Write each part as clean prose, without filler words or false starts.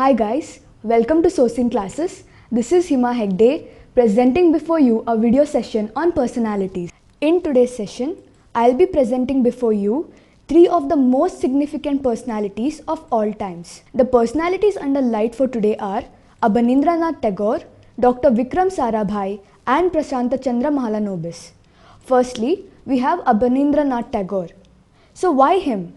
Hi guys, welcome to Sourcing Classes. This is Hima Hegde presenting before you a video session on personalities. In today's session, I'll be presenting before you three of the most significant personalities of all times. The personalities under light for today are Abanindranath Tagore, Dr. Vikram Sarabhai and Prashanta Chandra Mahalanobis. Firstly, we have Abanindranath Tagore. So why him?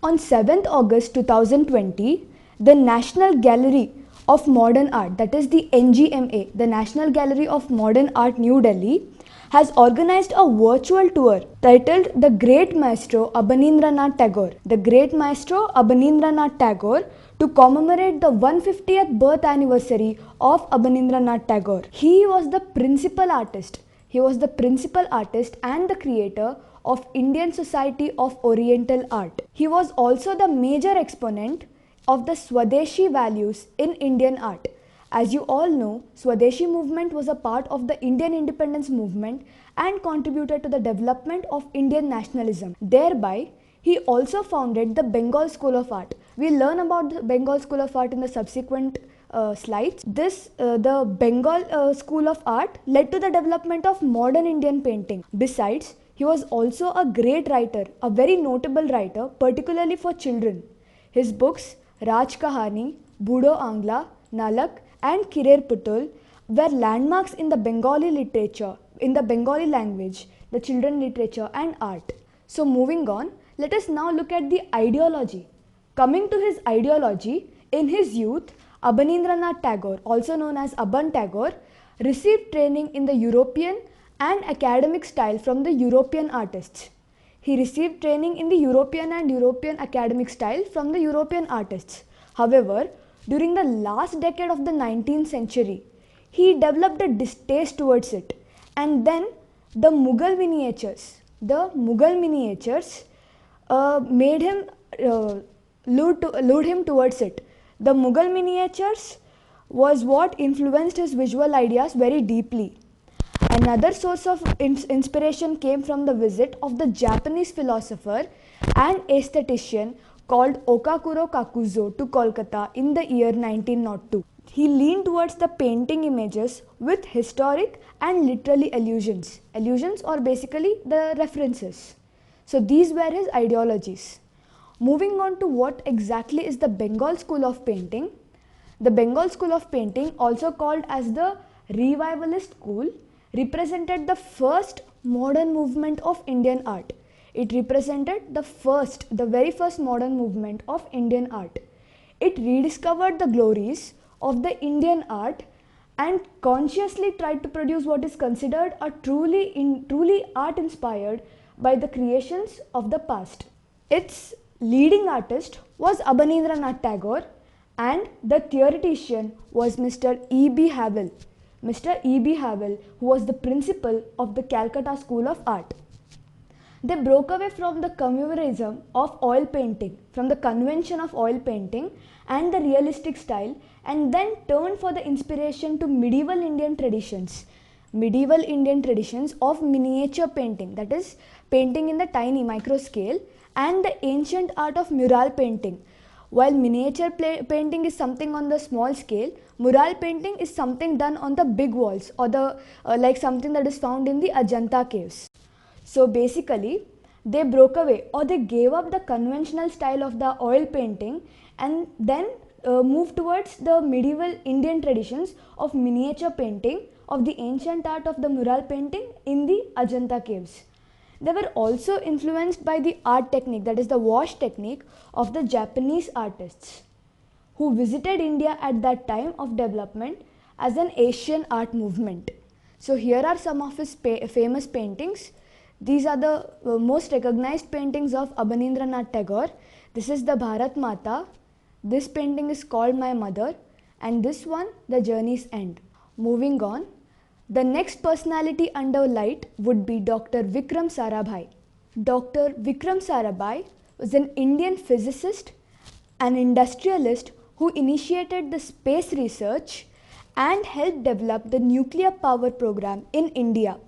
On 7th August 2020, the National Gallery of Modern Art, that is the NGMA, the National Gallery of Modern Art, New Delhi, has organized a virtual tour titled The Great Maestro Abanindranath Tagore. The Great Maestro Abanindranath Tagore, to commemorate the 150th birth anniversary of Abanindranath Tagore. He was the principal artist. He was the principal artist and the creator of Indian Society of Oriental Art. He was also the major exponent of the Swadeshi values in Indian art. As you all know, Swadeshi movement was a part of the Indian independence movement and contributed to the development of Indian nationalism. Thereby, he also founded the Bengal School of Art. We'll learn about the Bengal School of Art in the subsequent slides. The Bengal School of Art led to the development of modern Indian painting. Besides, he was also a great writer, a very notable writer, particularly for children. His books Raj Kahani, Budo Angla, Nalak and Kirer Putul were landmarks in the Bengali literature, in the Bengali language, the children literature and art. So moving on, let us now look at the ideology. Coming to his ideology, in his youth, Abanindranath Tagore, also known as Aban Tagore, received training in the European and academic style from the European artists. He received training in the European and European academic style from the European artists. However, during the last decade of the 19th century, he developed a distaste towards it. And then the Mughal miniatures made him lured him towards it. The Mughal miniatures was what influenced his visual ideas very deeply. Another source of inspiration came from the visit of the Japanese philosopher and aesthetician called Okakuro Kakuzo to Kolkata in the year 1902. He leaned towards the painting images with historic and literary allusions. Allusions are basically the references. So these were his ideologies. Moving on to what exactly is the Bengal School of Painting. The Bengal School of Painting, also called as the Revivalist School, represented the first modern movement of Indian art. It represented the very first modern movement of Indian art. It rediscovered the glories of the Indian art and consciously tried to produce what is considered a truly art inspired by the creations of the past. Its leading artist was Abanindranath Tagore and the theoretician was Mr. E.B. Havell. Mr. E.B. Havell, who was the principal of the Calcutta School of Art. They broke away from the consumerism of oil painting, from the convention of oil painting and the realistic style, and then turned for the inspiration to medieval Indian traditions of miniature painting, that is, painting in the tiny micro scale, and the ancient art of mural painting. While miniature painting is something on the small scale, mural painting is something done on the big walls or like something that is found in the Ajanta caves. So basically, they broke away or they gave up the conventional style of the oil painting and then moved towards the medieval Indian traditions of miniature painting, of the ancient art of the mural painting in the Ajanta caves. They were also influenced by the art technique, that is the wash technique of the Japanese artists who visited India at that time of development as an Asian art movement. So here are some of his famous paintings. These are the most recognized paintings of Abanindranath Tagore. This is the Bharat Mata. This painting is called My Mother, and this one, The Journey's End. Moving on, the next personality under light would be Dr. Vikram Sarabhai. Dr. Vikram Sarabhai was an Indian physicist, an industrialist who initiated the space research and helped develop the nuclear power program in India.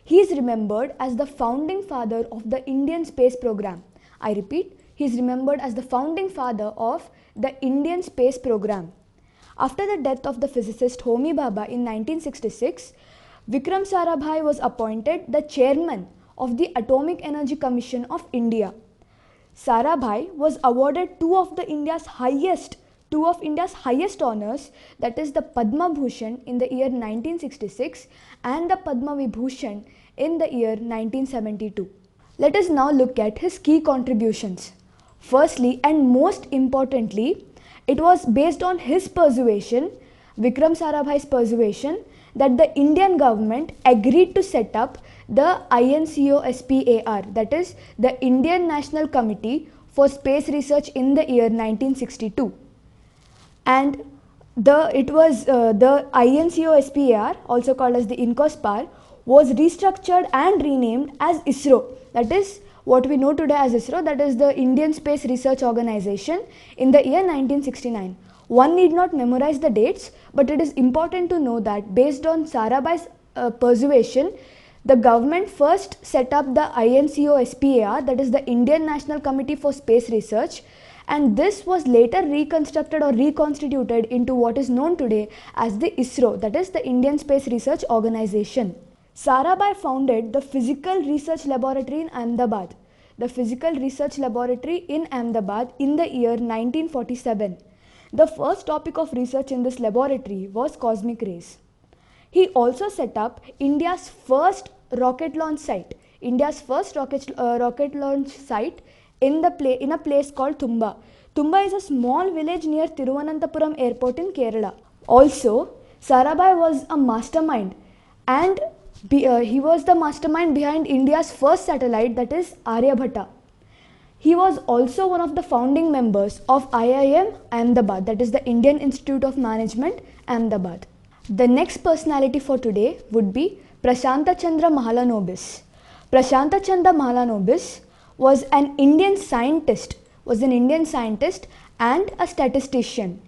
He is remembered as the founding father of the Indian space program. I repeat, he is remembered as the founding father of the Indian space program. After the death of the physicist Homi Bhabha in 1966, Vikram Sarabhai was appointed the chairman of the Atomic Energy Commission of India. Sarabhai was awarded two of India's highest honors, that is the Padma Bhushan in the year 1966 and the Padma Vibhushan in the year 1972. Let us now look at his key contributions. Firstly and most importantly, it was based on his persuasion, Vikram Sarabhai's persuasion, that the Indian government agreed to set up the INCOSPAR, that is the Indian National Committee for Space Research in the year 1962. And the INCOSPAR, also called as the INCOSPAR, was restructured and renamed as ISRO, that is what we know today as ISRO, that is the Indian Space Research Organization, in the year 1969. One need not memorize the dates, but it is important to know that based on Sarabhai's persuasion, the government first set up the INCOSPAR, that is the Indian National Committee for Space Research, and this was later reconstructed or reconstituted into what is known today as the ISRO, that is the Indian Space Research Organization. Sarabhai founded the Physical Research Laboratory in Ahmedabad, the Physical Research Laboratory in Ahmedabad in the year 1947. The first topic of research in this laboratory was cosmic rays. He also set up India's first rocket launch site, in a place called Tumba. Tumba is a small village near Thiruvananthapuram Airport in Kerala. Also, Sarabhai was a mastermind, and he was the mastermind behind India's first satellite, that is Aryabhatta. He was also one of the founding members of IIM Ahmedabad, that is the Indian Institute of Management, Ahmedabad. The next personality for today would be Prashanta Chandra Mahalanobis. Prashanta Chandra Mahalanobis was an Indian scientist and a statistician.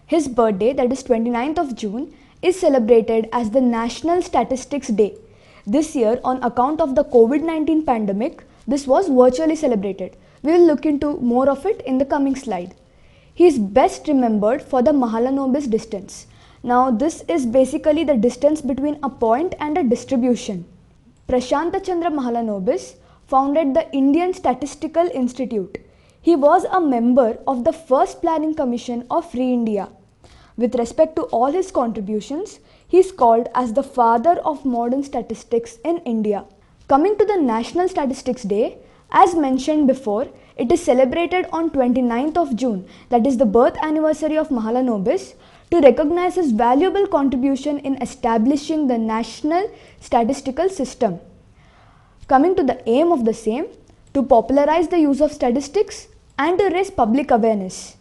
His birthday, that is 29th of June, is celebrated as the National Statistics Day. This year, on account of the COVID-19 pandemic, this was virtually celebrated. We will look into more of it in the coming slide. He is best remembered for the Mahalanobis distance. Now, this is basically the distance between a point and a distribution. Prashanta Chandra Mahalanobis founded the Indian Statistical Institute. He was a member of the first Planning Commission of Free India. With respect to all his contributions, he is called as the father of modern statistics in India. Coming to the National Statistics Day, as mentioned before, it is celebrated on 29th of June, that is the birth anniversary of Mahalanobis, to recognize his valuable contribution in establishing the national statistical system. Coming to the aim of the same, to popularize the use of statistics and to raise public awareness.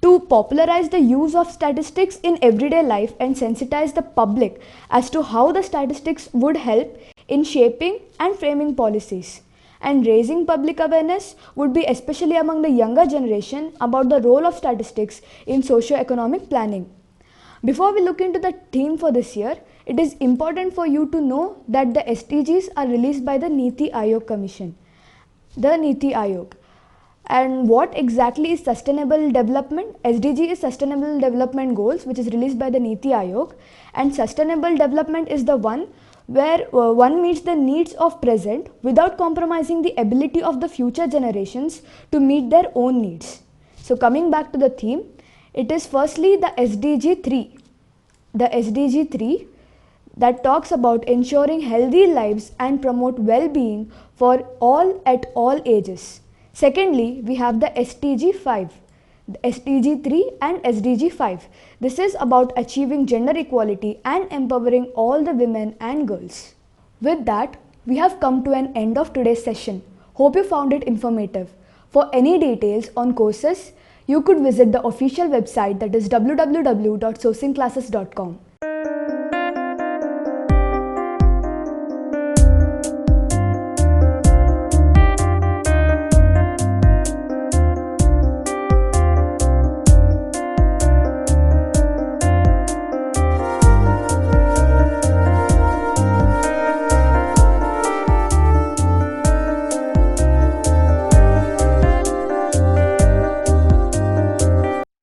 To popularize the use of statistics in everyday life and sensitize the public as to how the statistics would help in shaping and framing policies. And raising public awareness would be especially among the younger generation about the role of statistics in socio-economic planning. Before we look into the theme for this year, it is important for you to know that the SDGs are released by the Niti Aayog Commission, the Niti Aayog. And what exactly is sustainable development? SDG is Sustainable Development Goals, which is released by the Niti Aayog, and sustainable development is the one where one meets the needs of present without compromising the ability of the future generations to meet their own needs. So coming back to the theme, it is firstly the SDG 3. The SDG 3 that talks about ensuring healthy lives and promote well-being for all at all ages. Secondly, we have the SDG 5, the SDG 3 and SDG 5. This is about achieving gender equality and empowering all the women and girls. With that, we have come to an end of today's session. Hope you found it informative. For any details on courses, you could visit the official website, that is www.sourcingclasses.com.